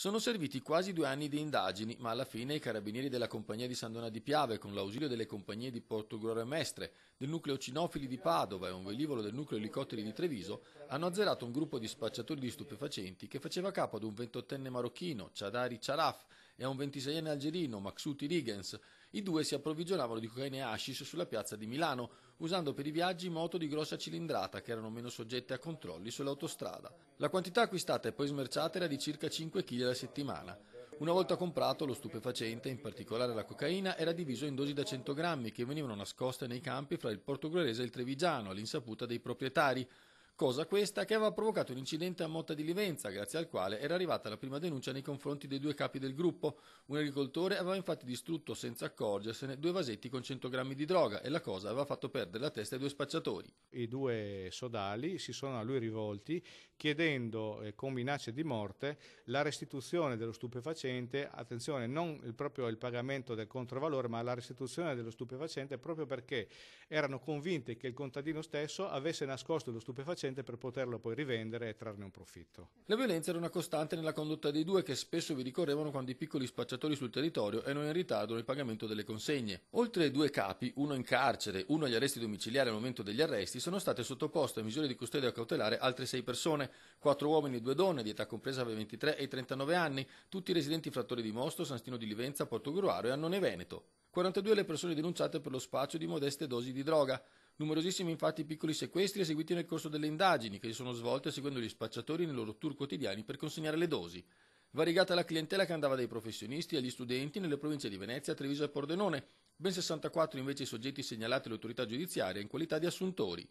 Sono serviti quasi 2 anni di indagini, ma alla fine i carabinieri della compagnia di San Donà di Piave, con l'ausilio delle compagnie di Portogruaro e Mestre, del nucleo cinofili di Padova e un velivolo del nucleo elicotteri di Treviso, hanno azzerato un gruppo di spacciatori di stupefacenti che faceva capo ad un 28enne marocchino, Chadari Charaf, e a un 26enne algerino, Maxouti Rigens. I due si approvvigionavano di cocaina e hashish sulla piazza di Milano, usando per i viaggi moto di grossa cilindrata che erano meno soggette a controlli sull'autostrada. La quantità acquistata e poi smerciata era di circa 5 kg alla settimana. Una volta comprato, lo stupefacente, in particolare la cocaina, era diviso in dosi da 100 grammi che venivano nascoste nei campi fra il portoghese e il trevigiano, all'insaputa dei proprietari. Cosa questa che aveva provocato un incidente a Motta di Livenza, grazie al quale era arrivata la prima denuncia nei confronti dei due capi del gruppo. Un agricoltore aveva infatti distrutto senza accorgersene 2 vasetti con 100 grammi di droga e la cosa aveva fatto perdere la testa ai 2 spacciatori. I 2 sodali si sono a lui rivolti chiedendo con minacce di morte la restituzione dello stupefacente, attenzione, non proprio il pagamento del controvalore, ma la restituzione dello stupefacente, proprio perché erano convinti che il contadino stesso avesse nascosto lo stupefacente per poterlo poi rivendere e trarne un profitto. La violenza era una costante nella condotta dei due che spesso vi ricorrevano quando i piccoli spacciatori sul territorio erano in ritardo nel pagamento delle consegne. Oltre ai 2 capi, uno in carcere, uno agli arresti domiciliari al momento degli arresti, sono state sottoposte a misure di custodia cautelare altre 6 persone, 4 uomini e 2 donne di età compresa tra i 23 e i 39 anni, tutti residenti fra Torre di Mosto, San Stino di Livenza, Portogruaro e Annone Veneto. 42 le persone denunciate per lo spaccio di modeste dosi di droga. Numerosissimi infatti i piccoli sequestri eseguiti nel corso delle indagini che si sono svolte seguendo gli spacciatori nei loro tour quotidiani per consegnare le dosi. Variegata la clientela che andava dai professionisti agli studenti nelle province di Venezia, Treviso e Pordenone, ben 64 invece i soggetti segnalati all'autorità giudiziaria in qualità di assuntori.